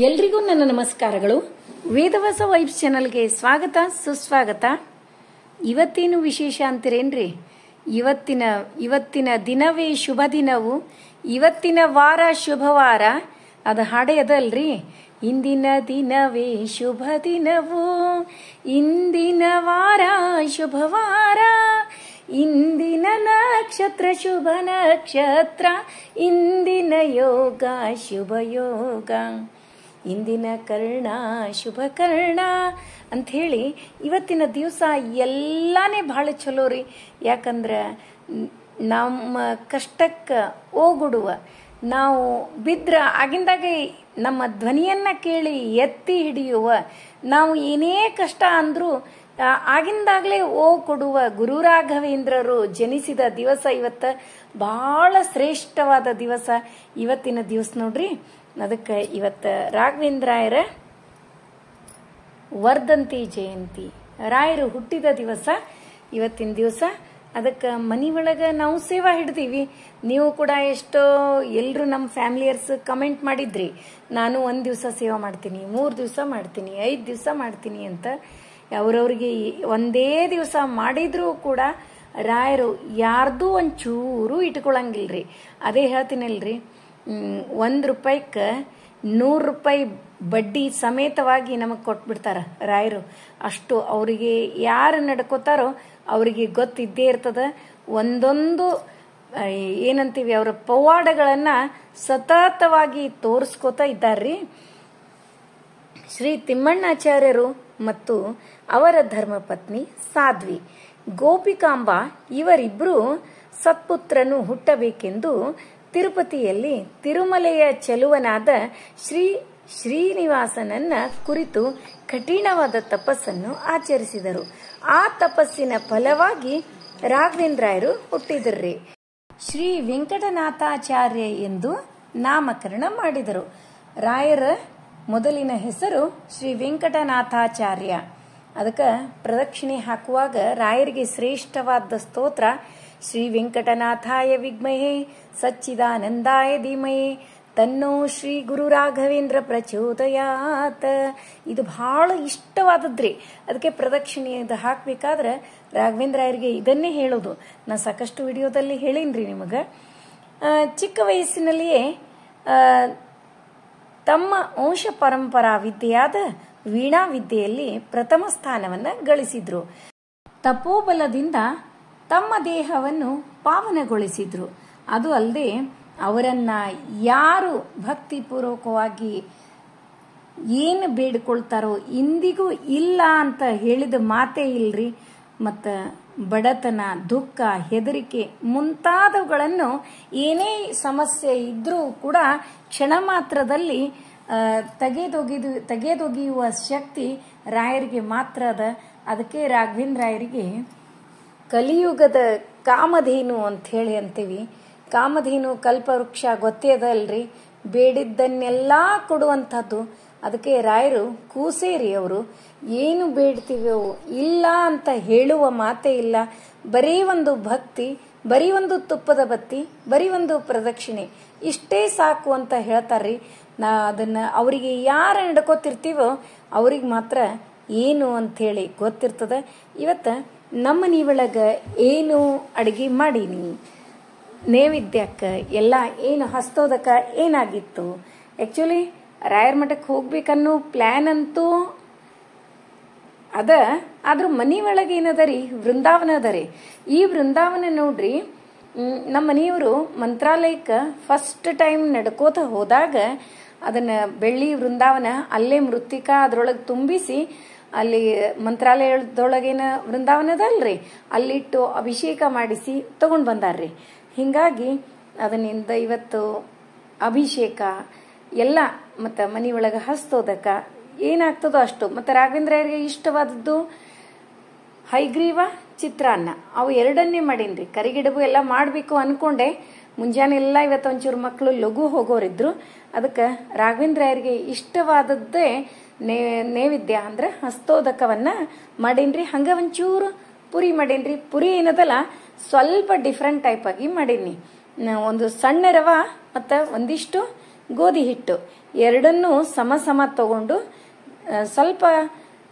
ಎಲ್ರಿಗೂ ನನ್ನ ನಮಸ್ಕಾರಗಳು. ವೇದವಾಸ ವೈಬ್ಸ್ ಚಾನಲ್ಗೆ ಸ್ವಾಗತ ಸುಸ್ವಾಗತ. ಇವತ್ತೇನು ವಿಶೇಷ ಅಂತೀರೇನ್ರಿ? ಇವತ್ತಿನ ದಿನವೇ ಶುಭ ದಿನವು, ಇವತ್ತಿನ ವಾರ ಶುಭವಾರ. ಅದು ಹಾಡೇ ಅದಲ್ರಿ, ಇಂದಿನ ದಿನವೇ ಶುಭ ದಿನವು, ಇಂದಿನ ವಾರ ಶುಭವಾರ, ಇಂದಿನ ನಕ್ಷತ್ರ ಶುಭ ನಕ್ಷತ್ರ, ಇಂದಿನ ಯೋಗ ಶುಭ ಯೋಗ, ಇಂದಿನ ಕರ್ಣ ಶುಭ ಕರ್ಣ ಅಂಥೇಳಿ ಇವತ್ತಿನ ದಿವಸ ಎಲ್ಲಾನೇ ಭಾಳ ಚಲೋ ರೀ. ಯಾಕಂದ್ರೆ ನಮ್ಮ ಕಷ್ಟಕ್ಕೆ ಓಗುಡುವ, ನಾವು ಬಿದ್ರ ಆಗಿಂದಾಗೆ ನಮ್ಮ ಧ್ವನಿಯನ್ನ ಕೇಳಿ ಎತ್ತಿ ಹಿಡಿಯುವ, ನಾವು ಏನೇ ಕಷ್ಟ ಅಂದ್ರೂ ಆಗಿಂದಾಗಲೇ ಕೊಡುವ ಗುರು ರಾಘವೇಂದ್ರರು ಜನಿಸಿದ ದಿವಸ ಇವತ್ತು. ಬಹಳ ಶ್ರೇಷ್ಠವಾದ ದಿವಸ ಇವತ್ತಿನ ದಿವಸ ನೋಡ್ರಿ. ಅದಕ್ಕೆ ಇವತ್ತು ರಾಘವೇಂದ್ರಾಯರ ವರ್ಧಂತಿ ಜಯಂತಿ, ರಾಯರು ಹುಟ್ಟಿದ ದಿವಸ ಇವತ್ತಿನ ದಿವಸ. ಅದಕ್ಕೆ ಮನಿ ಒಳಗೆ ನಾವು ಸೇವಾ ಹಿಡ್ತೀವಿ. ನೀವು ಕೂಡ ಎಷ್ಟೋ ಎಲ್ಲರೂ ನಮ್ಮ ಫ್ಯಾಮಿಲಿಯರ್ಸ್ ಕಮೆಂಟ್ ಮಾಡಿದ್ರಿ, ನಾನು 1 ದಿವಸ ಸೇವಾ ಮಾಡ್ತೀನಿ, 3 ದಿವಸ ಮಾಡ್ತೀನಿ, 5 ದಿವಸ ಮಾಡ್ತೀನಿ ಅಂತ. ಅವ್ರವ್ರಿಗೆ ಒಂದೇ ದಿವಸ ಮಾಡಿದ್ರೂ ಕೂಡ ರಾಯರು ಯಾರ್ದು ಒಂಚೂರು ಇಟ್ಕೊಳಂಗಿಲ್ರಿ. ಅದೇ ಹೇಳ್ತೀನಲ್ರಿ, 1 ರೂಪಾಯಿಗೆ 100 ರೂಪಾಯಿ ಬಡ್ಡಿ ಸಮೇತವಾಗಿ ನಮಗೆ ಕೊಟ್ಬಿಡ್ತಾರ ರಾಯರು. ಅಷ್ಟು ಅವರಿಗೆ ಯಾರು ನಡ್ಕೋತಾರೋ ಅವರಿಗೆ ಗೊತ್ತಿದ್ದೇ ಇರ್ತದ. ಒಂದೊಂದು ಏನಂತೀವಿ ಅವರ ಪವಾಡಗಳನ್ನ ಸತತವಾಗಿ ತೋರಿಸ್ಕೋತಾ ಇದ್ದಾರ್ರಿ. ಶ್ರೀ ತಿಮ್ಮಣ್ಣಾಚಾರ್ಯರು ಮತ್ತು ಅವರ ಧರ್ಮಪತ್ನಿ ಸಾಧ್ವಿ ಗೋಪಿಕಾಂಬ ಇವರಿಬ್ಬರು ಸತ್ಪುತ್ರನು ಹುಟ್ಟಬೇಕೆಂದು ತಿರುಪತಿಯಲ್ಲಿ ತಿರುಮಲೆಯ ಚೆಲುವನಾದ ಶ್ರೀನಿವಾಸನನ್ನ ಕುರಿತು ಕಠಿಣವಾದ ತಪಸ್ಸನ್ನು ಆಚರಿಸಿದರು. ಆ ತಪಸ್ಸಿನ ಫಲವಾಗಿ ರಾಘವೇಂದ್ರಾಯರು ಹುಟ್ಟಿದರ್ರಿ. ಶ್ರೀ ವೆಂಕಟನಾಥಾಚಾರ್ಯ ಎಂದು ನಾಮಕರಣ ಮಾಡಿದರು. ರಾಯರ ಮೊದಲಿನ ಹೆಸರು ಶ್ರೀ ವೆಂಕಟನಾಥಾಚಾರ್ಯ. ಅದಕ್ಕೆ ಪ್ರದಕ್ಷಿಣೆ ಹಾಕುವಾಗ ರಾಯರಿಗೆ ಶ್ರೇಷ್ಠವಾದ ಸ್ತೋತ್ರ ಶ್ರೀ ವೆಂಕಟನಾಥಾಯ ವಿದ್ಮಹೇ ಸಚ್ಚಿದಾನಂದಾಯ ಧೀಮಹಿ ತನ್ನೋ ಶ್ರೀ ಗುರು ರಾಘವೇಂದ್ರ ಪ್ರಚೋದಯಾತ್. ಇದು ಬಹಳ ಇಷ್ಟವಾದದ್ರಿ. ಅದಕ್ಕೆ ಪ್ರದಕ್ಷಿಣೆ ಹಾಕ್ಬೇಕಾದ್ರೆ ರಾಘವೇಂದ್ರಾಯರಿಗೆ ಇದನ್ನೇ ಹೇಳೋದು. ನಾ ಸಾಕಷ್ಟು ವಿಡಿಯೋದಲ್ಲಿ ಹೇಳೀನ್ರಿ ನಿಮಗೆ. ಚಿಕ್ಕ ವಯಸ್ಸಿನಲ್ಲಿಯೇ ತಮ್ಮ ವಂಶ ಪರಂಪರಾ ವಿದ್ಯೆಯಾದ ವೀಣಾ ವಿದ್ಯೆಯಲ್ಲಿ ಪ್ರಥಮ ಸ್ಥಾನವನ್ನು ಗಳಿಸಿದ್ರು. ತಪೋಬಲದಿಂದ ತಮ್ಮ ದೇಹವನ್ನು ಪಾವನಗೊಳಿಸಿದ್ರು. ಅದು ಅಲ್ಲದೆ ಅವರನ್ನ ಯಾರು ಭಕ್ತಿಪೂರ್ವಕವಾಗಿ ಏನು ಬೇಡಿಕೊಳ್ತಾರೋ ಇಂದಿಗೂ ಇಲ್ಲ ಅಂತ ಹೇಳಿದ ಮಾತೇ ಇಲ್ರಿ. ಮತ್ತು ಬಡತನ, ದುಃಖ, ಹೆದರಿಕೆ ಮುಂತಾದವುಗಳನ್ನು ಏನೇ ಸಮಸ್ಯೆ ಇದ್ರೂ ಕೂಡ ಕ್ಷಣ ಮಾತ್ರದಲ್ಲಿ ತೆಗೆದೊಗೆಯುವ ಶಕ್ತಿ ರಾಯರಿಗೆ ಮಾತ್ರ ಅದ. ಅದಕ್ಕೆ ರಾಘವೇಂದ್ರಾಯರಿಗೆ ಕಲಿಯುಗದ ಕಾಮಧೇನು ಅಂತ ಹೇಳಿ ಅಂತೀವಿ. ಕಾಮಧೇನು ಕಲ್ಪವೃಕ್ಷ ಗೊತ್ತೇ ಅದಲ್ರಿ, ಬೇಡಿದ್ದನ್ನೆಲ್ಲ ಕೊಡುವಂಥದ್ದು. ಅದಕ್ಕೆ ರಾಯರು ಕೂಸೇರಿ ಅವರು ಏನು ಬೇಡ್ತೀವೋ ಇಲ್ಲ ಅಂತ ಹೇಳುವ ಮಾತೇ ಇಲ್ಲ. ಬರೀ ಒಂದು ಭಕ್ತಿ, ಬರೀ ಒಂದು ತುಪ್ಪದ ಬತ್ತಿ, ಬರೀ ಒಂದು ಪ್ರದಕ್ಷಿಣೆ, ಇಷ್ಟೇ ಸಾಕು ಅಂತ ಹೇಳ್ತಾರ್ರಿ. ಅದನ್ನ ಅವರಿಗೆ ಯಾರು ನಡ್ಕೋತಿರ್ತೀವೋ ಅವ್ರಿಗೆ ಮಾತ್ರ ಏನು ಅಂಥೇಳಿ ಗೊತ್ತಿರ್ತದ. ಇವತ್ತು ನಮ್ಮ ಮನೆಯೊಳಗೆ ಏನು ಅಡುಗೆ ಮಾಡೀನಿ, ನೈವೇದ್ಯಕ್ಕೆ ಎಲ್ಲ ಏನು ಹಸ್ತೋದಕ್ಕೆ ಏನಾಗಿತ್ತು. ಆ್ಯಕ್ಚುಲಿ ರಾಯರ ಮಠಕ್ಕೆ ಹೋಗ್ಬೇಕನ್ನೋ ಪ್ಲ್ಯಾನ್ ಅಂತೂ ಅದ. ಆದ್ರೂ ಮನೆ ಒಳಗೆ ಏನದ ರೀ, ವೃಂದಾವನ ಅದ ರೀ. ಈ ವೃಂದಾವನ ನೋಡ್ರಿ, ನಮ್ಮ ಮನೆಯವರು ಮಂತ್ರಾಲಯಕ್ಕೆ ಫಸ್ಟ್ ಟೈಮ್ ನಡ್ಕೋತ ಹೋದಾಗ ಅದನ್ನ ಬೆಳ್ಳಿ ವೃಂದಾವನ ಅಲ್ಲೇ ಮೃತ್ತಿಕಾ ಅದ್ರೊಳಗೆ ತುಂಬಿಸಿ ಅಲ್ಲಿ ಮಂತ್ರಾಲಯದೊಳಗೇನ ವೃಂದಾವನ ಅದಲ್ರಿ, ಅಲ್ಲಿಟ್ಟು ಅಭಿಷೇಕ ಮಾಡಿಸಿ ತಗೊಂಡು ಬಂದಾರ್ರಿ. ಹಿಂಗಾಗಿ ಅದನ್ನಿಂದ ಇವತ್ತು ಅಭಿಷೇಕ ಎಲ್ಲ ಮತ್ತು ಮನೆಯೊಳಗೆ ಹಸ್ತೋದಕ ಏನಾಗ್ತದೋ ಅಷ್ಟು. ಮತ್ತು ರಾಘವೇಂದ್ರರಿಗೆ ಇಷ್ಟವಾದದ್ದು ಹೈಗ್ರೀವ, ಚಿತ್ರಾನ್ನ, ಅವು ಎರಡನ್ನೇ ಮಾಡೀನ್ರಿ. ಕರಿಗಿಡಬು ಎಲ್ಲ ಮಾಡಬೇಕು ಅನ್ಕೊಂಡೆ. ಮುಂಜಾನೆ ಎಲ್ಲ ಇವತ್ತು ಒಂಚೂರು ಮಕ್ಕಳು ಲಘು ಹೋಗೋರಿದ್ರು. ಅದಕ್ಕೆ ರಾಘವೇಂದ್ರರಿಗೆ ಇಷ್ಟವಾದದ್ದೇ ನೈವೇದ್ಯ ಅಂದ್ರೆ ಹಸ್ತೋದಕವನ್ನ ಮಾಡೀನ್ರಿ. ಹಂಗೆ ಒಂಚೂರು ಪುರಿ ಮಾಡೀನ್ರಿ. ಪುರಿ ಏನದಲ್ಲ ಸ್ವಲ್ಪ ಡಿಫ್ರೆಂಟ್ ಟೈಪ್ ಆಗಿ ಮಾಡೀನಿ. ಒಂದು ಸಣ್ಣ ರವ ಮತ್ತು ಒಂದಿಷ್ಟು ಗೋಧಿ ಹಿಟ್ಟು ಎರಡನ್ನೂ ಸಮ ಸಮ ತಗೊಂಡು ಸ್ವಲ್ಪ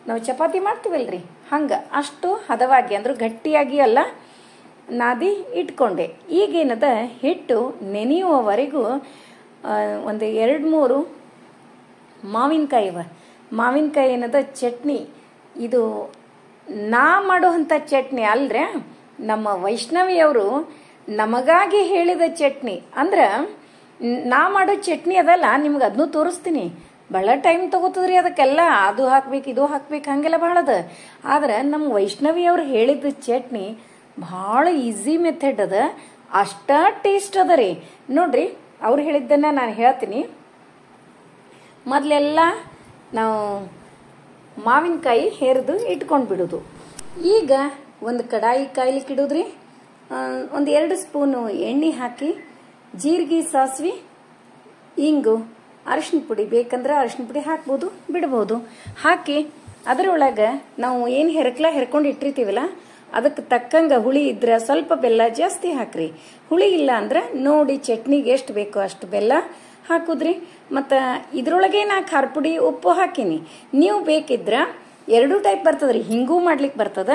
ನಾವು ಚಪಾತಿ ಮಾಡ್ತೀವಲ್ರಿ ಹಂಗ ಅಷ್ಟು ಹದವಾಗಿ ಅಂದ್ರೆ ಗಟ್ಟಿಯಾಗಿ ಅಲ್ಲ ನಾದಿ ಇಟ್ಕೊಂಡೆ. ಈಗೇನದ ಹಿಟ್ಟು ನೆನೆಯುವವರೆಗೂ ಒಂದು 2-3 ಮಾವಿನಕಾಯಿ ಏನದ ಚಟ್ನಿ, ಇದು ನಾ ಮಾಡುವಂಥ ಚಟ್ನಿ ಅಲ್ರೆ, ನಮ್ಮ ವೈಷ್ಣವಿಯವರು ನಮಗಾಗಿ ಹೇಳಿದ ಚಟ್ನಿ. ಅಂದ್ರೆ ನಾ ಮಾಡೋ ಚಟ್ನಿ ಅದಲ್ಲ, ನಿಮ್ಗೆ ಅದನ್ನೂ ತೋರಿಸ್ತೀನಿ. ಬಹಳ ಟೈಮ್ ತಗೋತದ್ರಿ ಅದಕ್ಕೆಲ್ಲ, ಅದು ಹಾಕ್ಬೇಕು ಇದು ಹಾಕ್ಬೇಕು ಹಂಗೆಲ್ಲ ಬಹಳದ. ಆದ್ರೆ ನಮ್ಮ ವೈಷ್ಣವಿಯವ್ರು ಹೇಳಿದ ಚಟ್ನಿ ಭಾಳ ಈಸಿ ಮೆಥಡ್ ಅದ, ಅಷ್ಟ ಟೇಸ್ಟ್ ಅದ ರೀ. ನೋಡ್ರಿ ಅವ್ರು ಹೇಳಿದ್ದನ್ನ ನಾನು ಹೇಳ್ತೀನಿ. ಮೊದಲೆಲ್ಲ ನಾವು ಮಾವಿನಕಾಯಿ ಹೆರಿದು ಇಟ್ಕೊಂಡು ಬಿಡೋದು. ಈಗ ಒಂದು ಕಡಾಯಿ ಕಾಯ್ಲಿಕ್ಕೆ ಇಡೋದ್ರಿ. ಒಂದು 2 ಸ್ಪೂನು ಎಣ್ಣೆ ಹಾಕಿ, ಜೀರಿಗೆ, ಸಾಸಿವೆ, ಇಂಗು, ಅರಿಶಿನ ಪುಡಿ ಬೇಕಂದ್ರೆ ಅರಿಶಿನ ಪುಡಿ ಹಾಕ್ಬೋದು, ಬಿಡ್ಬೋದು. ಹಾಕಿ ಅದರೊಳಗೆ ನಾವು ಏನು ಹೆರ್ಕೊಂಡು ಇಟ್ಟಿರ್ತೀವಲ್ಲ ಅದಕ್ಕೆ ತಕ್ಕಂಗೆ ಹುಳಿ ಇದ್ರೆ ಸ್ವಲ್ಪ ಬೆಲ್ಲ ಜಾಸ್ತಿ ಹಾಕ್ರಿ. ಹುಳಿ ಇಲ್ಲ ಅಂದ್ರೆ ನೋಡಿ ಚಟ್ನಿಗೆ ಎಷ್ಟು ಬೇಕೋ ಅಷ್ಟು ಬೆಲ್ಲ ಹಾಕುದ್ರಿ. ಮತ್ತು ಇದ್ರೊಳಗೆ ನಾ ಖಾರ ಪುಡಿ ಉಪ್ಪು ಹಾಕೀನಿ. ನೀವು ಬೇಕಿದ್ರೆ 2 ಟೈಪ್ ಬರ್ತದ್ರಿ, ಹಿಂಗೂ ಮಾಡ್ಲಿಕ್ಕೆ ಬರ್ತದ.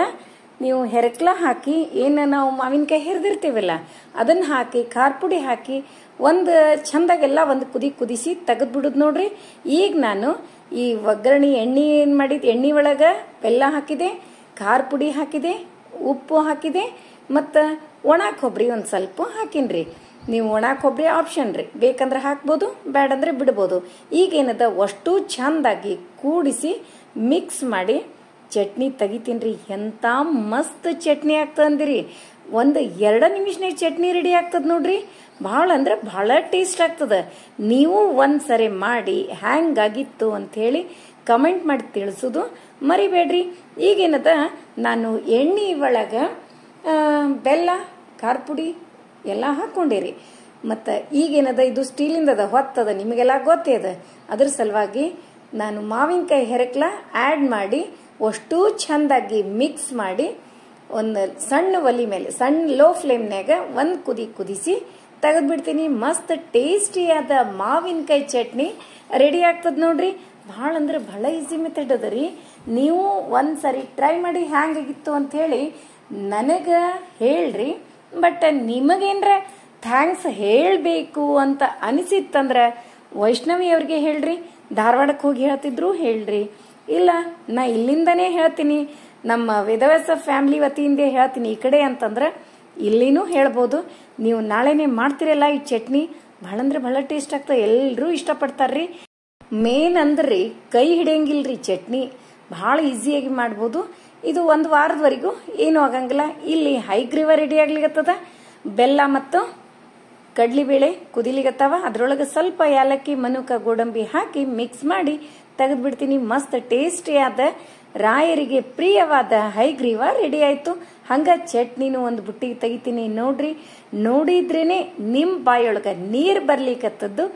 ನೀವು ಹೆರಕ್ಲ ಹಾಕಿ ಏನು ನಾವು ಮಾವಿನಕಾಯಿ ಹೆರಿದಿರ್ತೀವಲ್ಲ ಅದನ್ನ ಹಾಕಿ ಖಾರ ಪುಡಿ ಹಾಕಿ ಒಂದು ಚಂದಾಗೆಲ್ಲ ಒಂದು ಕುದಿಸಿ ತೆಗೆದ್ಬಿಡುದು ನೋಡ್ರಿ. ಈಗ ನಾನು ಈ ಒಗ್ಗರಣೆ ಎಣ್ಣೆ ಏನು ಮಾಡಿದ್ದು, ಎಣ್ಣೆ ಒಳಗೆ ಬೆಲ್ಲ ಹಾಕಿದೆ, ಖಾರ ಪುಡಿ ಹಾಕಿದೆ, ಉಪ್ಪು ಹಾಕಿದೆ, ಮತ್ತು ಒಣ ಕೊಬ್ಬರಿ ಒಂದು ಸ್ವಲ್ಪ ಹಾಕಿನ್ರಿ. ನೀವು ಒಣ ಕೊಬ್ಬರಿ ಆಪ್ಷನ್ ರೀ, ಬೇಕಂದ್ರೆ ಹಾಕ್ಬೋದು, ಬೇಡಂದ್ರೆ ಬಿಡ್ಬೋದು. ಈಗೇನದ ಅಷ್ಟು ಚಂದಾಗಿ ಕೂಡಿಸಿ ಮಿಕ್ಸ್ ಮಾಡಿ ಚಟ್ನಿ ತೆಗಿತೀನಿ. ಎಂತ ಮಸ್ತ್ ಚಟ್ನಿ ಆಗ್ತದಂದಿರಿ. 1-2 ನಿಮಿಷನಾಗ ಚಟ್ನಿ ರೆಡಿ ಆಗ್ತದ ನೋಡ್ರಿ. ಭಾಳ ಅಂದ್ರೆ ಭಾಳ ಟೇಸ್ಟ್ ಆಗ್ತದ. ನೀವು ಒಂದ್ಸರಿ ಮಾಡಿ ಹ್ಯಾಂಗಾಗಿತ್ತು ಅಂತ ಹೇಳಿ ಕಮೆಂಟ್ ಮಾಡಿ ತಿಳಿಸೋದು ಮರಿಬೇಡ್ರಿ. ಈಗೇನದ ನಾನು ಎಣ್ಣೆ ಒಳಗೆ ಬೆಲ್ಲ, ಖಾರ ಪುಡಿ ಎಲ್ಲ ಹಾಕೊಂಡಿರಿ. ಮತ್ತು ಈಗೇನದ ಇದು ಸ್ಟೀಲಿಂದದ ಹೊತ್ತದ, ನಿಮಗೆಲ್ಲ ಗೊತ್ತೇ ಅದ. ಅದ್ರ ಸಲುವಾಗಿ ನಾನು ಮಾವಿನಕಾಯಿ ಹೆರಕ್ಲ ಆ್ಯಡ್ ಮಾಡಿ ಅಷ್ಟು ಚಂದಾಗಿ ಮಿಕ್ಸ್ ಮಾಡಿ ಒಂದು ಸಣ್ಣ ಒಲಿ ಮೇಲೆ ಲೋ ಫ್ಲೇಮ್ನಾಗ ಒಂದು ಕುದಿಸಿ ತೆಗೆದ್ಬಿಡ್ತೀನಿ. ಮಸ್ತ್ ಟೇಸ್ಟಿಯಾದ ಮಾವಿನಕಾಯಿ ಚಟ್ನಿ ರೆಡಿ ಆಗ್ತದ ನೋಡ್ರಿ. ಭಾಳ ಅಂದ್ರೆ ಭಾಳ ಈಸಿ ಮೆಥಡ್ ಅದ ರೀ. ನೀವು ಒಂದ್ಸರಿ ಟ್ರೈ ಮಾಡಿ ಹ್ಯಾಂಗಾಗಿತ್ತು ಅಂತ ಹೇಳಿ ನನಗೆ ಹೇಳ್ರಿ. ಬಟ್ ನಿಮಗೇನ್ರ ಥ್ಯಾಂಕ್ಸ್ ಹೇಳಬೇಕು ಅಂತ ಅನಿಸಿತ್ತಂದ್ರೆ ವೈಷ್ಣವಿ ಅವ್ರಿಗೆ ಹೇಳ್ರಿ, ಧಾರವಾಡಕ್ಕೆ ಹೋಗಿ ಹೇಳ್ತಿದ್ರು ಹೇಳ್ರಿ, ಇಲ್ಲ ನಾ ಇಲ್ಲಿಂದನೇ ಹೇಳ್ತೀನಿ, ನಮ್ಮ ವೇದವ್ಯಾಸ ಫ್ಯಾಮಿಲಿ ವತಿಯಿಂದ ಹೇಳ್ತೀನಿ ಈ ಕಡೆ ಅಂತಂದ್ರೆ ಇಲ್ಲಿನೂ ಹೇಳ್ಬೋದು. ನೀವು ನಾಳೆನೇ ಮಾಡ್ತಿರಲ್ಲ ಈ ಚಟ್ನಿ, ಭಾಳ ಅಂದ್ರೆ ಭಾಳ ಟೇಸ್ಟ್ ಆಗ್ತದೆ, ಎಲ್ಲರೂ ಇಷ್ಟಪಡ್ತಾರ್ರಿ. ಮೇನ್ ಅಂದ್ರಿ ಕೈ ಹಿಡಿಯಂಗಿಲ್ರಿ ಚಟ್ನಿ, ಭಾಳ ಈಸಿಯಾಗಿ ಮಾಡ್ಬೋದು. ಇದು 1 ವಾರದವರೆಗೂ ಏನೂ ಆಗಂಗಿಲ್ಲ. ಇಲ್ಲಿ ಹೈಗ್ರೀವ ರೆಡಿ ಆಗ್ಲಿಗತ್ತದ, ಬೆಲ್ಲ ಮತ್ತು ಕಡ್ಲಿಬೇಳೆ ಕುದಿಲಿಗತ್ತವ. ಅದ್ರೊಳಗೆ ಸ್ವಲ್ಪ ಏಲಕ್ಕಿ, ಮನುಕ, ಗೋಡಂಬಿ ಹಾಕಿ ಮಿಕ್ಸ್ ಮಾಡಿ ತೆಗೆದ್ಬಿಡ್ತೀನಿ. ಮಸ್ತ್ ಟೇಸ್ಟಿಯಾದ ರಾಯರಿಗೆ ಪ್ರಿಯವಾದ ಹೈಗ್ರೀವ ರೆಡಿ ಆಯ್ತು. ಹಂಗ ಚಟ್ನಿನೂ ಒಂದು ಬುಟ್ಟಿಗೆ ತೆಗಿತೀನಿ ನೋಡ್ರಿ. ನೋಡಿದ್ರೇನೆ ನಿಮ್ ಬಾಯೊಳಗ ನೀರ್ ಬರ್ಲಿಕ್ಕತ್ತದ್ದು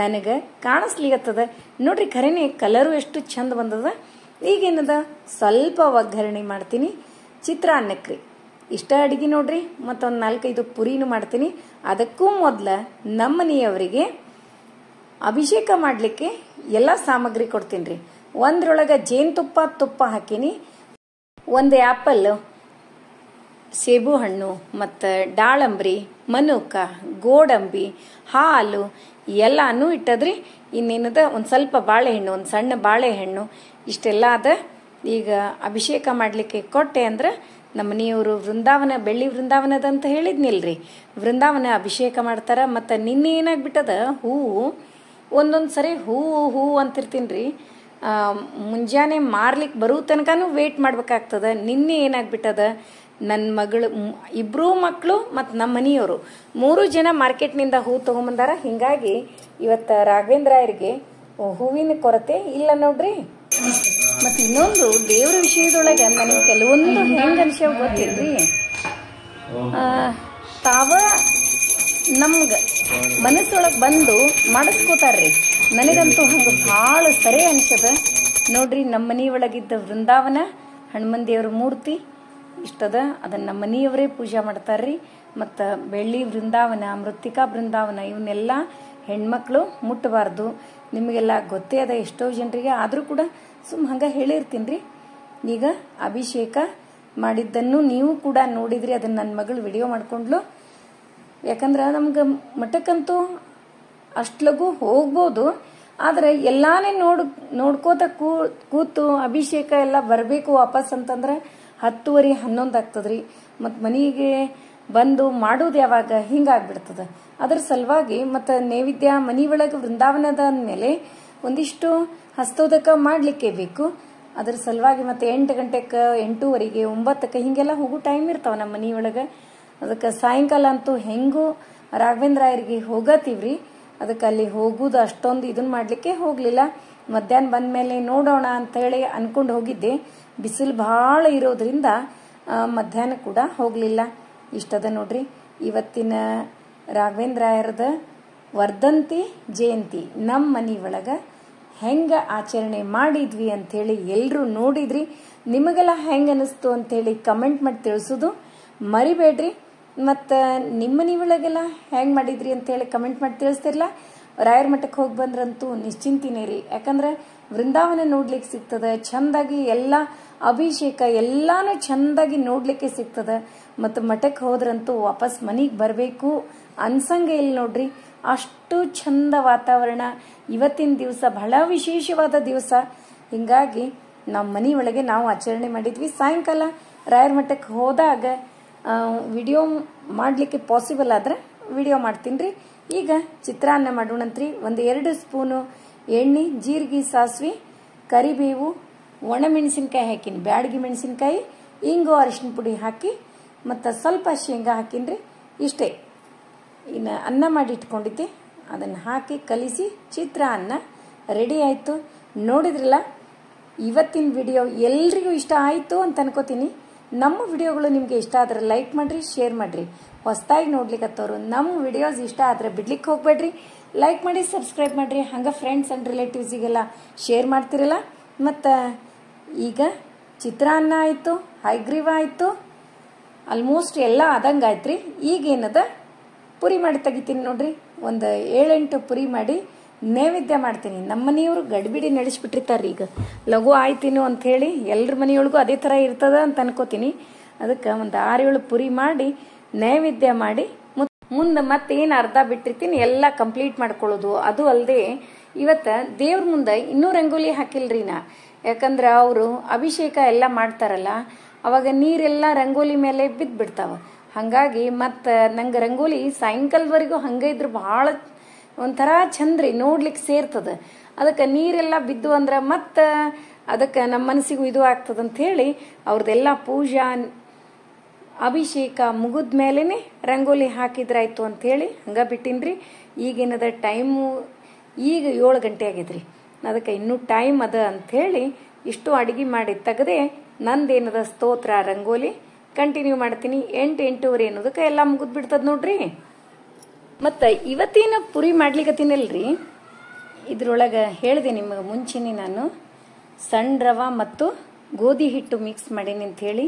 ನನಗೆ ಕಾಣಿಸ್ಲಿಕ್ಕತ್ತದ ನೋಡ್ರಿ. ಖರೇನೆ ಕಲರು ಎಷ್ಟು ಚಂದ ಬಂದದ. ಈಗೇನದ ಸ್ವಲ್ಪ ಒಗ್ಗರಣೆ ಮಾಡ್ತೀನಿ ಚಿತ್ರಾನ್ನಕ್ರಿ. ಇಷ್ಟ ಅಡಿಗೆ ನೋಡ್ರಿ. ಮತ್ತೊಂದು 4-5 ಪುರಿನೂ ಮಾಡ್ತೀನಿ. ಅದಕ್ಕೂ ಮೊದಲ ನಮ್ಮನೆಯವರಿಗೆ ಅಭಿಷೇಕ ಮಾಡಲಿಕ್ಕೆ ಎಲ್ಲ ಸಾಮಗ್ರಿ ಕೊಡ್ತೀನಿ ರೀ. ಒಂದ್ರೊಳಗೆ ಜೇನುತುಪ್ಪ ಹಾಕೀನಿ, 1 ಆ್ಯಪಲ್, ಸೇಬು ಹಣ್ಣು ಮತ್ತು ದಾಳಂಬ್ರಿ, ಮನುಕ, ಗೋಡಂಬಿ, ಹಾಲು ಎಲ್ಲಾನು ಇಟ್ಟದ್ರಿ. ಇನ್ನೇನದ ಒಂದು ಸ್ವಲ್ಪ ಬಾಳೆಹಣ್ಣು, ಒಂದು ಸಣ್ಣ ಬಾಳೆಹಣ್ಣು, ಇಷ್ಟೆಲ್ಲ ಅದ. ಈಗ ಅಭಿಷೇಕ ಮಾಡಲಿಕ್ಕೆ ಕೊಟ್ಟೆ ಅಂದ್ರೆ ನಮ್ಮ ಮನೆಯವರು ಬೆಳ್ಳಿ ವೃಂದಾವನದಂತ ಹೇಳಿದ್ನಿಲ್ರಿ, ವೃಂದಾವನ ಅಭಿಷೇಕ ಮಾಡ್ತಾರ. ಮತ್ತು ನಿನ್ನೆ ಏನಾಗ್ಬಿಟ್ಟದ, ಹೂವು ಒಂದೊಂದು ಸರಿ ಹೂವು ಅಂತಿರ್ತೀನಿ ರೀ, ಮುಂಜಾನೆ ಮಾರ್ಲಿಕ್ಕೆ ಬರೋ ತನಕನೂ ವೇಟ್ ಮಾಡ್ಬೇಕಾಗ್ತದ. ನಿನ್ನೆ ಏನಾಗ್ಬಿಟ್ಟದ, ನನ್ನ ಮಗಳು 2 ಮಕ್ಕಳು ಮತ್ತು ನಮ್ಮ ಮನೆಯವರು 3 ಜನ ಮಾರ್ಕೆಟ್ನಿಂದ ಹೂ ತೊಗೊಂಬಂದಾರ. ಹಿಂಗಾಗಿ ಇವತ್ತು ರಾಘವೇಂದ್ರಾಯರಿಗೆ ಹೂವಿನ ಕೊರತೆ ಇಲ್ಲ ನೋಡ್ರಿ. ಮತ್ತು ಇನ್ನೊಂದು ದೇವ್ರ ವಿಷಯದೊಳಗೆ ನನಗೆ ಕೆಲವೊಂದು ಹೆಂಗೆ ಅನ್ಸ್ಯಾವ ಗೊತ್ತಿಲ್ರಿ, ತಾವ ನಮ್ಗೆ ಮನಸ್ಸೊಳಗೆ ಬಂದು ಮಾಡಿಸ್ಕೋತಾರ್ರಿ. ನನಗಂತೂ ಹಂಗೆ ಭಾಳ ಸರಿ ಅನ್ಸದ ನೋಡ್ರಿ. ನಮ್ಮ ಮನೆಯೊಳಗಿದ್ದ ವೃಂದಾವನ ಹನುಮನ್ ದೇವ್ರ ಮೂರ್ತಿ ಇಷ್ಟದ, ಅದನ್ನು ನಮ್ಮ ಮನೆಯವರೇ ಪೂಜೆ ಮಾಡ್ತಾರ್ರಿ. ಮತ್ತು ಬೆಳ್ಳಿ ವೃಂದಾವನ, ಮೃತ್ತಿಕಾ ವೃಂದಾವನ ಇವನ್ನೆಲ್ಲ ಹೆಣ್ಮಕ್ಳು ಮುಟ್ಟಬಾರ್ದು. ನಿಮಗೆಲ್ಲ ಗೊತ್ತೇ ಅದ ಎಷ್ಟೋ ಜನರಿಗೆ, ಆದರೂ ಕೂಡ ಹಂಗೆ ಹೇಳಿರ್ತೀನಿ ರೀ. ಈಗ ಅಭಿಷೇಕ ಮಾಡಿದ್ದನ್ನು ನೀವು ಕೂಡ ನೋಡಿದ್ರಿ, ಅದನ್ನು ನನ್ನ ಮಗಳು ವಿಡಿಯೋ ಮಾಡ್ಕೊಂಡ್ಲು. ಯಾಕಂದ್ರೆ ನಮ್ಗೆ ಮಠಕ್ಕಂತೂ ಅಷ್ಟು ಲಘು ಹೋಗ್ಬೋದು, ಆದರೆ ಎಲ್ಲಾನೇ ನೋಡ್ಕೋತ ಕೂತು ಅಭಿಷೇಕ ಎಲ್ಲ ಬರಬೇಕು ವಾಪಸ್ ಅಂತಂದ್ರೆ 10:30, 11 ಆಗ್ತದ್ರಿ. ಮತ್ತು ಮನೆಗೆ ಬಂದು ಮಾಡೋದು ಯಾವಾಗ ಹಿಂಗಾಗ್ಬಿಡ್ತದ. ಅದ್ರ ಸಲುವಾಗಿ ಮತ್ತು ನೈವೇದ್ಯ ಮನೆ ಒಳಗೆ ವೃಂದಾವನದ ಅಂದಮೇಲೆ ಒಂದಿಷ್ಟು ಹಸ್ತೋದಕ ಮಾಡಲಿಕ್ಕೆ ಬೇಕು. ಅದ್ರ ಸಲುವಾಗಿ ಮತ್ತು 8 ಗಂಟೆಗೆ, 8:30ಗೆ, 9ಕ್ಕೆ ಹಿಂಗೆಲ್ಲ ಹೋಗೋ ಟೈಮ್ ಇರ್ತಾವ ನಮ್ಮ ಮನೆಯೊಳಗೆ. ಅದಕ್ಕೆ ಸಾಯಂಕಾಲ ಅಂತೂ ಹೆಂಗೂ ರಾಘವೇಂದ್ರ ರಾಯರಿಗೆ ಹೋಗತ್ತೀವ್ರಿ. ಅದಕ್ಕೆ ಅಲ್ಲಿ ಹೋಗುದು ಅಷ್ಟೊಂದು ಇದನ್ನ ಮಾಡಲಿಕ್ಕೆ ಹೋಗಲಿಲ್ಲ. ಮಧ್ಯಾಹ್ನ ಬಂದ ಮೇಲೆ ನೋಡೋಣ ಅಂತೇಳಿ ಅನ್ಕೊಂಡು ಹೋಗಿದ್ದೆ. ಬಿಸಿಲು ಭಾಳ ಇರೋದ್ರಿಂದ ಮಧ್ಯಾಹ್ನ ಕೂಡ ಹೋಗಲಿಲ್ಲ. ಇಷ್ಟದ ನೋಡ್ರಿ ಇವತ್ತಿನ ರಾಘವೇಂದ್ರ ರಾಯರದ ವರ್ಧಂತಿ ಜಯಂತಿ ನಮ್ಮ ಮನೆ ಒಳಗೆ ಹೆಂಗೆ ಆಚರಣೆ ಮಾಡಿದ್ವಿ ಅಂಥೇಳಿ ಎಲ್ಲರೂ ನೋಡಿದ್ರಿ. ನಿಮಗೆಲ್ಲ ಹೆಂಗೆ ಅನಿಸ್ತು ಅಂಥೇಳಿ ಕಮೆಂಟ್ ಮಾಡಿ ತಿಳಿಸೋದು ಮರಿಬೇಡ್ರಿ. ಮತ್ತು ನಿಮ್ಮ ಮನೆ ಒಳಗೆಲ್ಲ ಹೆಂಗೆ ಮಾಡಿದ್ರಿ ಅಂತೇಳಿ ಕಮೆಂಟ್ ಮಾಡಿ ತಿಳಿಸ್ತಿರಲ್ಲ. ರಾಯರ ಮಠಕ್ಕೆ ಹೋಗಿ ಬಂದ್ರಂತೂ ನಿಶ್ಚಿಂತಿನೇ ರೀ. ಯಾಕಂದ್ರೆ ವೃಂದಾವನ ನೋಡ್ಲಿಕ್ಕೆ ಸಿಗ್ತದೆ ಚಂದಾಗಿ, ಎಲ್ಲ ಅಭಿಷೇಕ ಎಲ್ಲಾನು ಚಂದಾಗಿ ನೋಡ್ಲಿಕ್ಕೆ ಸಿಗ್ತದೆ. ಮತ್ತು ಮಠಕ್ಕೆ ಹೋದ್ರಂತೂ ವಾಪಸ್ ಮನೆಗೆ ಬರಬೇಕು ಅನ್ಸಂಗೆ ಇಲ್ಲ ನೋಡ್ರಿ. ಅಷ್ಟು ಚಂದ ವಾತಾವರಣ. ಇವತ್ತಿನ ದಿವಸ ಬಹಳ ವಿಶೇಷವಾದ ದಿವಸ. ಹಿಂಗಾಗಿ ನಮ್ಮ ಮನೆ ಒಳಗೆ ನಾವು ಆಚರಣೆ ಮಾಡಿದ್ವಿ. ಸಾಯಂಕಾಲ ರಾಯರ ಮಠಕ್ಕೆ ಹೋದಾಗ ವಿಡಿಯೋ ಮಾಡಲಿಕ್ಕೆ ಪಾಸಿಬಲ್ ಆದ್ರೆ ವಿಡಿಯೋ ಮಾಡ್ತೀನಿ ರೀ. ಈಗ ಚಿತ್ರಾನ್ನ ಮಾಡೋಣಂತ್ರಿ. 1-2 ಸ್ಪೂನು ಎಣ್ಣೆ, ಜೀರಿಗೆ, ಸಾಸಿವೆ, ಕರಿಬೇವು, ಒಣಮೆಣಸಿನ್ಕಾಯಿ ಹಾಕಿನಿ, ಬ್ಯಾಡಗಿ ಮೆಣಸಿನ್ಕಾಯಿ, ಇಂಗು, ಅರಿಶಿನ ಪುಡಿ ಹಾಕಿ ಮತ್ತು ಸ್ವಲ್ಪ ಶೇಂಗಾ ಹಾಕಿನ್ರಿ. ಇಷ್ಟೇ. ಇನ್ನು ಅನ್ನ ಮಾಡಿ ಇಟ್ಕೊಂಡಿದ್ದೆ, ಅದನ್ನು ಹಾಕಿ ಕಲಿಸಿ ಚಿತ್ರಾನ್ನ ರೆಡಿ ಆಯಿತು. ನೋಡಿದ್ರಲ್ಲ, ಇವತ್ತಿನ ವಿಡಿಯೋ ಎಲ್ರಿಗೂ ಇಷ್ಟ ಆಯಿತು ಅಂತ ಅನ್ಕೋತೀನಿ. ನಮ್ಮ ವಿಡಿಯೋಗಳು ನಿಮಗೆ ಇಷ್ಟ ಆದರೆ ಲೈಕ್ ಮಾಡಿರಿ, ಶೇರ್ ಮಾಡಿರಿ. ಹೊಸದಾಗಿ ನೋಡ್ಲಿಕ್ಕತ್ತವ್ರು ನಮ್ಮ ವಿಡಿಯೋಸ್ ಇಷ್ಟ ಆದರೆ ಬಿಡ್ಲಿಕ್ಕೆ ಹೋಗ್ಬೇಡ್ರಿ. ಲೈಕ್ ಮಾಡಿ, ಸಬ್ಸ್ಕ್ರೈಬ್ ಮಾಡಿರಿ. ಹಂಗೆ ಫ್ರೆಂಡ್ಸ್ ಆ್ಯಂಡ್ ರಿಲೇಟಿವ್ಸಿಗೆಲ್ಲ ಶೇರ್ ಮಾಡ್ತಿರಲ್ಲ. ಮತ್ತು ಈಗ ಚಿತ್ರಾನ್ನ ಆಯಿತು, ಹೈಗ್ರೀವ ಆಯಿತು, ಆಲ್ಮೋಸ್ಟ್ ಎಲ್ಲ ಆದಂಗೆ ಆಯ್ತು ರೀ. ಈಗೇನದ ಪುರಿ ಮಾಡಿ ತೆಗಿತೀನಿ ನೋಡ್ರಿ. 7-8 ಪುರಿ ಮಾಡಿ ನೈವೇದ್ಯ ಮಾಡ್ತೀನಿ. ನಮ್ಮ ಮನೆಯವರು ಗಡಿಬಿಡಿ ನಡೆಸಿಬಿಟ್ಟಿರ್ತಾರೆ. ಈಗ ಲಘು ಆಯ್ತೀನೋ ಅಂಥೇಳಿ ಎಲ್ಲರ ಮನೆಯೊಳಗೂ ಅದೇ ಥರ ಇರ್ತದ ಅಂತ ಅನ್ಕೋತೀನಿ. ಅದಕ್ಕೆ 6-7 ಪುರಿ ಮಾಡಿ ನೈವೇದ್ಯ ಮಾಡಿ ಮುಂದೆ ಮತ್ತೇನು ಅರ್ಧ ಬಿಟ್ಟಿರ್ತೀನಿ ಎಲ್ಲ ಕಂಪ್ಲೀಟ್ ಮಾಡ್ಕೊಳ್ಳೋದು. ಅದು ಅಲ್ಲದೆ ಇವತ್ತು ದೇವ್ರ ಮುಂದೆ ಇನ್ನೂ ರಂಗೋಲಿ ಹಾಕಿಲ್ರಿ ನಾ. ಯಾಕಂದ್ರೆ ಅವರು ಅಭಿಷೇಕ ಎಲ್ಲ ಮಾಡ್ತಾರಲ್ಲ, ಅವಾಗ ನೀರೆಲ್ಲ ರಂಗೋಲಿ ಮೇಲೆ ಬಿದ್ದುಬಿಡ್ತಾವ. ಹಾಗಾಗಿ ಮತ್ತು ನಂಗೆ ರಂಗೋಲಿ ಸಾಯಂಕಾಲದವರೆಗೂ ಹಂಗೆ ಇದ್ರೆ ಭಾಳ ಒಂಥರ ಚಂದ್ರಿ ನೋಡ್ಲಿಕ್ಕೆ ಸೇರ್ತದೆ. ಅದಕ್ಕೆ ನೀರೆಲ್ಲ ಬಿದ್ದು ಅಂದ್ರೆ ಮತ್ತು ಅದಕ್ಕೆ ನಮ್ಮ ಮನಸ್ಸಿಗೂ ಇದು ಆಗ್ತದಂತ ಹೇಳಿ ಅವ್ರದ್ದೆಲ್ಲ ಪೂಜಾ ಅಭಿಷೇಕ ಮುಗಿದ ಮೇಲೇ ರಂಗೋಲಿ ಹಾಕಿದ್ರಾಯ್ತು ಅಂಥೇಳಿ ಹಂಗೆ ಬಿಟ್ಟಿನ್ರಿ. ಈಗೇನದ ಟೈಮು ಈಗ 7 ಗಂಟೆ ಆಗಿದ್ರಿ. ಅದಕ್ಕೆ ಇನ್ನೂ ಟೈಮ್ ಅದ ಅಂಥೇಳಿ ಇಷ್ಟು ಅಡುಗೆ ಮಾಡಿ ತೆಗೆದೆ ನಂದೇನದ ಸ್ತೋತ್ರ ರಂಗೋಲಿ ಕಂಟಿನ್ಯೂ ಮಾಡ್ತೀನಿ. 8-8:30 ಅನ್ನೋದಕ್ಕೆ ಎಲ್ಲ ಮುಗಿದ್ ಬಿಡ್ತದ ನೋಡ್ರಿ. ಮತ್ತು ಇವತ್ತೇನು ಪುರಿ ಮಾಡ್ಲಿಕ್ಕತ್ತೀನಲ್ರಿ, ಇದ್ರೊಳಗೆ ಹೇಳಿದೆ ನಿಮಗೆ ಮುಂಚೆನೆ ನಾನು ಸಣ್ಣ ರವೆ ಮತ್ತು ಗೋಧಿ ಹಿಟ್ಟು ಮಿಕ್ಸ್ ಮಾಡೀನಿ ಅಂಥೇಳಿ.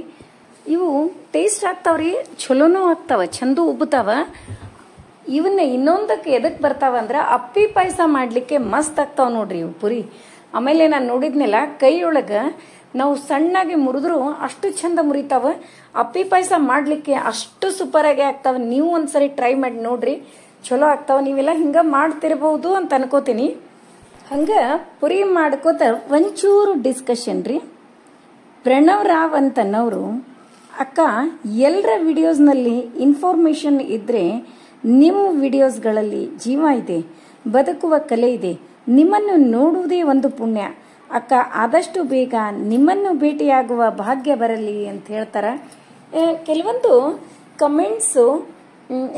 ಇವು ಟೇಸ್ಟ್ ಆಗ್ತಾವ್ರಿ, ಚಲೋನೂ ಆಗ್ತಾವ, ಚಂದ ಉಬ್ಬುತ್ತಾವ. ಇವನ್ನ ಇನ್ನೊಂದಕ್ಕೆ ಎದಕ್ಕೆ ಬರ್ತಾವ ಅಂದ್ರೆ ಅಪ್ಪಿ ಪಾಯಸ ಮಾಡಲಿಕ್ಕೆ ಮಸ್ತ್ ಆಗ್ತಾವ ನೋಡ್ರಿ ಇವು ಪುರಿ. ಆಮೇಲೆ ನಾನು ನೋಡಿದ್ನೆಲ್ಲ ಕೈಯೊಳಗೆ ನಾವು ಸಣ್ಣಾಗಿ ಮುರಿದ್ರು ಅಷ್ಟು ಚಂದ ಮುರಿತಾವ. ಅಪ್ಪಿ ಪಾಯಸ ಮಾಡಲಿಕ್ಕೆ ಅಷ್ಟು ಸೂಪರಾಗಿ ಆಗ್ತಾವ. ನೀವು ಒಂದ್ಸರಿ ಟ್ರೈ ಮಾಡಿ ನೋಡ್ರಿ, ಚಲೋ ಆಗ್ತಾವ. ನೀವೆಲ್ಲ ಹಿಂಗೆ ಮಾಡ್ತಿರ್ಬೋದು ಅಂತ ಅನ್ಕೋತೀನಿ. ಹಂಗೆ ಪುರಿ ಮಾಡ್ಕೋತ ಒಂಚೂರು ಡಿಸ್ಕಷನ್ ರೀ. ಪ್ರಣವ್ ರಾವ್ ಅಂತನವರು, ಅಕ್ಕ ಎಲ್ಲರ ವಿಡಿಯೋಸ್ನಲ್ಲಿ ಇನ್ಫಾರ್ಮೇಶನ್ ಇದ್ರೆ ನಿಮ್ಮ ವಿಡಿಯೋಸ್ಗಳಲ್ಲಿ ಜೀವ ಇದೆ, ಬದುಕುವ ಕಲೆ ಇದೆ. ನಿಮ್ಮನ್ನು ನೋಡುವುದೇ ಒಂದು ಪುಣ್ಯ. ಅಕ್ಕ ಆದಷ್ಟು ಬೇಗ ನಿಮ್ಮನ್ನು ಭೇಟಿಯಾಗುವ ಭಾಗ್ಯ ಬರಲಿ ಅಂತ ಹೇಳ್ತಾರೆ. ಕೆಲವೊಂದು ಕಮೆಂಟ್ಸು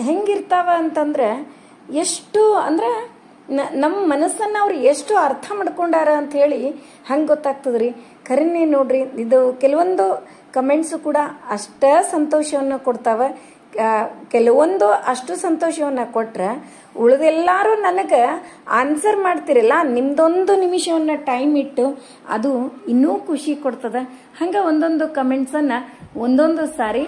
ಹೆಂಗಿರ್ತಾವ ಅಂತಂದ್ರೆ ಎಷ್ಟು ಅಂದ್ರೆ ನಮ್ಮ ಮನಸ್ಸನ್ನು ಅವ್ರು ಎಷ್ಟು ಅರ್ಥ ಮಾಡ್ಕೊಂಡಾರ ಅಂತ ಹೇಳಿ ಹಂಗೆ ಗೊತ್ತಾಗ್ತದ್ರಿ. ಖರೇನೆ ನೋಡ್ರಿ, ಇದು ಕೆಲವೊಂದು ಕಮೆಂಟ್ಸು ಕೂಡ ಅಷ್ಟ ಸಂತೋಷವನ್ನು ಕೊಡ್ತಾವ. ಕೆಲವೊಂದು ಅಷ್ಟು ಸಂತೋಷವನ್ನು ಕೊಟ್ರೆ ಉಳಿದೆಲ್ಲರೂ ನನಗೆ ಆನ್ಸರ್ ಮಾಡ್ತಿರಲ್ಲ, ನಿಮ್ದೊಂದು ನಿಮಿಷವನ್ನು ಟೈಮ್ ಇಟ್ಟು ಅದು ಇನ್ನೂ ಖುಷಿ ಕೊಡ್ತದ. ಹಂಗೆ ಒಂದೊಂದು ಕಮೆಂಟ್ಸನ್ನು ಒಂದೊಂದು ಸಾರಿ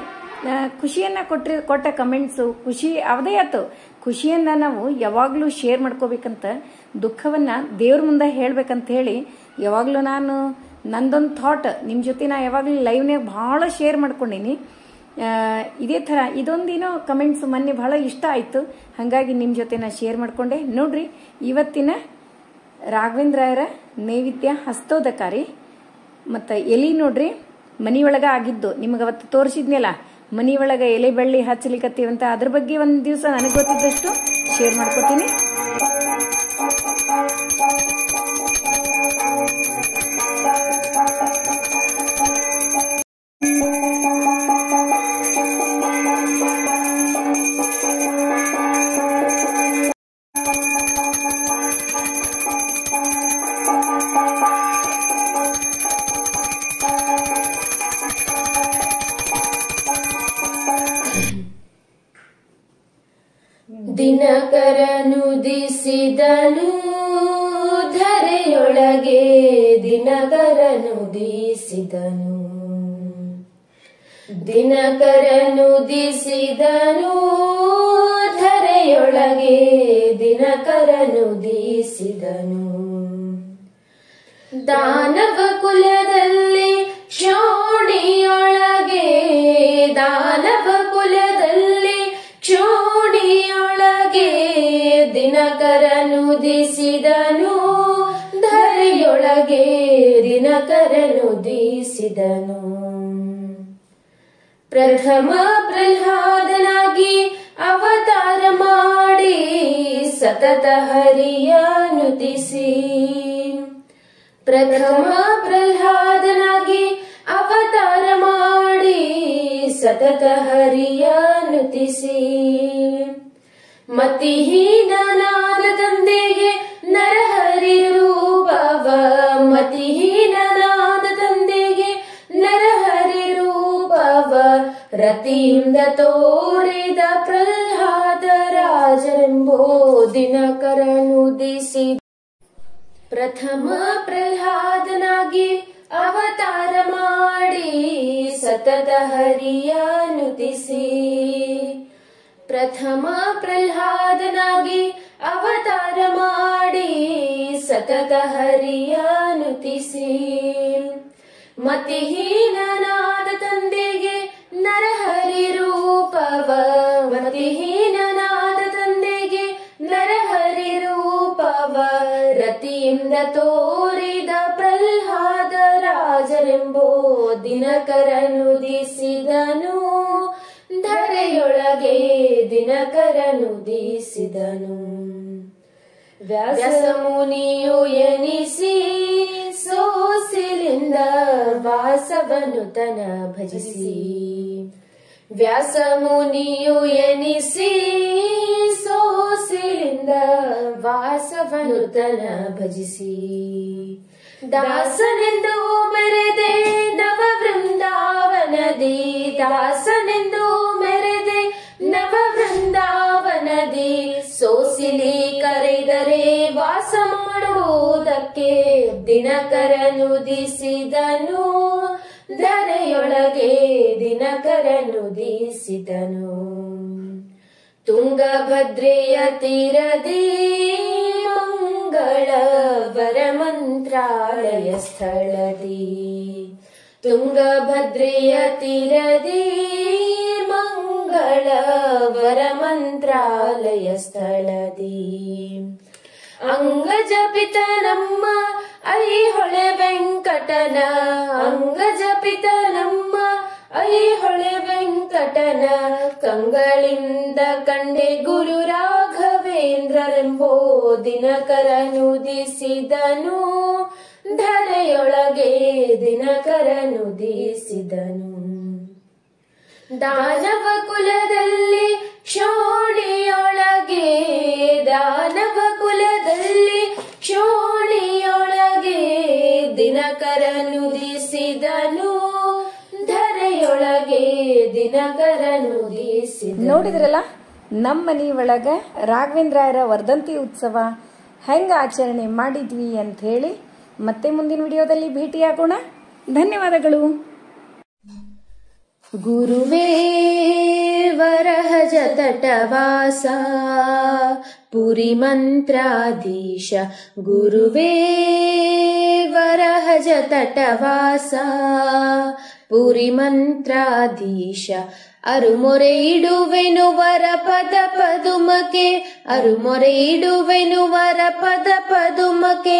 ಖುಷಿಯನ್ನು ಕೊಟ್ಟ ಕಮೆಂಟ್ಸು ಖುಷಿ ಅವದೇ ಆಯ್ತು. ಖುಷಿಯನ್ನ ನಾವು ಯಾವಾಗ್ಲೂ ಶೇರ್ ಮಾಡ್ಕೋಬೇಕಂತ, ದುಃಖವನ್ನ ದೇವ್ರ ಮುಂದೆ ಹೇಳ್ಬೇಕಂತ ಹೇಳಿ ಯಾವಾಗ್ಲೂ ನಾನು ನಂದೊಂದು ಥಾಟ್ ನಿಮ್ ಜೊತೆ ನಾ ಯಾವಾಗ್ಲೂ ಲೈವ್ನಾಗ ಬಹಳ ಶೇರ್ ಮಾಡ್ಕೊಂಡೀನಿ. ಇದೇ ತರ ಇದೊಂದೇನೋ ಕಮೆಂಟ್ಸ್ ಮೊನ್ನೆ ಬಹಳ ಇಷ್ಟ ಆಯ್ತು, ಹಾಗಾಗಿ ನಿಮ್ ಜೊತೆ ನಾ ಶೇರ್ ಮಾಡ್ಕೊಂಡೆ. ನೋಡ್ರಿ, ಇವತ್ತಿನ ರಾಘವೇಂದ್ರ ರಾಯರ ನೈವೇದ್ಯ ಹಸ್ತೋದಕಾರಿ ಮತ್ತು ಎಲಿ ನೋಡ್ರಿ ಮನಿಯೊಳಗ ಆಗಿದ್ದು. ನಿಮಗೆ ಅವತ್ತು ತೋರಿಸಿದ್ನಲ್ಲ, ಮನಿಯೊಳಗ ಎಲೆ ಬಳ್ಳಿ ಹಚ್ಚಲಿಕತ್ತೀವಂತ, ಅದ್ರ ಬಗ್ಗೆ ಒಂದು ದಿವಸ ನನಗೆ ಗೊತ್ತಿದ್ದಷ್ಟು ಶೇರ್ ಮಾಡ್ಕೊತೀನಿ. ದಿನಕರನುದಿಸಿದನು ಧರೆಯೊಳಗೆ, ದಿನಕರನುದಿಸಿದನು, ದಿನಕರನುದಿಸಿದನು ಧರೆಯೊಳಗೆ, ದಿನಕರನುದಿಸಿದನು. ದಾನವ ಕುಲದಲ್ಲಿ ಕ್ಷೋಣಿಯೊಳಗೆ, ದಾನವ ಕುಲದಲ್ಲಿ ಕ್ಷೋಣಿಯೊಳಗೆ, ದಿನಕರನುದಿಸಿದನು ಧರೆಯೊಳಗೆ, ದಿನಕರನುದಿಸಿದನು. ಪ್ರಥಮ ಪ್ರಹ್ಲಾದನಾಗಿ ಅವತಾರ ಮಾಡಿ ಸತತ ಹರಿಯ ನುತಿಸಿ, ಪ್ರಥಮ ಪ್ರಹ್ಲಾದನಾಗಿ ಅವತಾರ ಮಾಡಿ ಸತತ ಹರಿಯ ನುತಿಸಿ, ಮತಿಹೀನನಾದ ತಂದೆಗೆ ನರಹರಿ ರೂಪವ, ಮತಿಹೀನನಾದ ತಂದೆಗೆ ನರಹರಿ ರೂಪವ ರತಿಯಿಂದ ತೋರಿದ ಪ್ರಹ್ಲಾದ ರಾಜರೆಂಬೋ ದಿನಕರನುದಿಸಿ. ಪ್ರಥಮ ಪ್ರಹ್ಲಾದನಾಗಿ ಅವತಾರ ಮಾಡಿ ಸತತ ಹರಿಯ ನುತಿಸಿ, ಪ್ರಥಮ ಪ್ರಹ್ಲಾದನಾಗಿ ಅವತಾರ ಮಾಡಿ ಸತತ ಹರಿಯ ನುತಿಸಿ, ಮತಿಹೀನನಾದ ತಂದೆಗೆ ನರಹರಿ ರೂಪವ, ಮತಿಹೀನನಾದ ತಂದೆಗೆ ನರಹರಿ ರೂಪವ ರತಿಯಿಂದ ತೋರಿದ ಪ್ರಹ್ಲಾದ ರಾಜರೆಂಬೋ ದಿನಕರನುದಿಸಿದನು ಧರೆಯೊಳಗೆ, ದಿನಕರನುದಿಸಿದನು. ವ್ಯಾಸಮುನಿಯು ಎನಿಸಿ ಸೋಸಿಲಿಂದ ವಾಸವನು ತನ ಭಜಿಸಿ, ವ್ಯಾಸಮುನಿಯು ಎನಿಸಿ ಸೋಸಿಲಿಂದ ವಾಸವನು ತನ ಭಜಿಸಿ, ದಾಸನೆಂದು ಮೆರೆದೆ ನವ ವೃಂದಾವನದಿ, ದಾಸನೆಂದು ಮೆರೆದೆ ನವ ವೃಂದಾವನದಿ, ಸೋಸಿಲಿ ಕರೆದರೆ ವಾಸ ಮಾಡುವುದಕ್ಕೆ, ದಿನಕರನುದಿಸಿದನು ಧರೆಯೊಳಗೆ, ದಿನಕರನುದಿಸಿದನು. ತುಂಗಭದ್ರೆಯ ತೀರದಿ ಮಂಗಳ ವರಮಂತ್ರಾಲಯ ಸ್ಥಳದಿ, ತುಂಗಭದ್ರೆಯ ತೀರದಿ ಮಂಗಳ ವರಮಂತ್ರಾಲಯ ಸ್ಥಳದಿ, ಅಂಗಜಪಿತ ನಮ್ಮ ಐಹೊಳೆ ವೆಂಕಟನ, ಅಂಗಜಪಿತ ನಮ್ಮ ಐಹೊಳೆ ವೆಂಕಟನ, ಕಂಗಳಿಂದ ಕಂಡೆ ಗುರು ರಾಘವೇಂದ್ರರೆಂಬೋ ದಿನಕರನುದಿಸಿದನು ಧರೆಯೊಳಗೆ, ದಿನಕರನುದಿಸಿದನು. ದಾನವ ಕುಲದಲ್ಲಿ ಕ್ಷೋಣಿಯೊಳಗೆ, ದಾನವ ಕುಲದಲ್ಲಿ ಕ್ಷೋಣಿಯೊಳಗೆ, ದಿನಕರನುದಿಸಿದನು ಧರೆಯೊಳಗೆ, ದಿನಕರನುದಿಸಿದನು. ನೋಡಿದ್ರಲ್ಲ, ನಮ್ಮ ಮನಿ ಒಳಗ ರಾಘವೇಂದ್ರಾಯರ ವರ್ಧಂತಿ ಉತ್ಸವ ಹೆಂಗ ಆಚರಣೆ ಮಾಡಿದ್ವಿ ಅಂತ ಹೇಳಿ ಮತ್ತೆ ಮುಂದಿನ ವಿಡಿಯೋದಲ್ಲಿ ಭೇಟಿಯಾಗೋಣ. ಧನ್ಯವಾದಗಳು. ಗುರುವೇ ವರಹಜ ತಟವಾಸ ಪುರಿ ಮಂತ್ರಾಧೀಶ ಗುರುವೇ ವರಹಜ ತಟವಾಸ ಪುರಿ ಮಂತ್ರಾಧೀಶ ಅರುಮೊರೆ ಇಡುವೆನು ವರ ಪದ ಪದುಮಕ್ಕೆ ಅರುಮೊರೆ ಇಡುವೆನು ವರ ಪದ ಪದುಮಕ್ಕೆ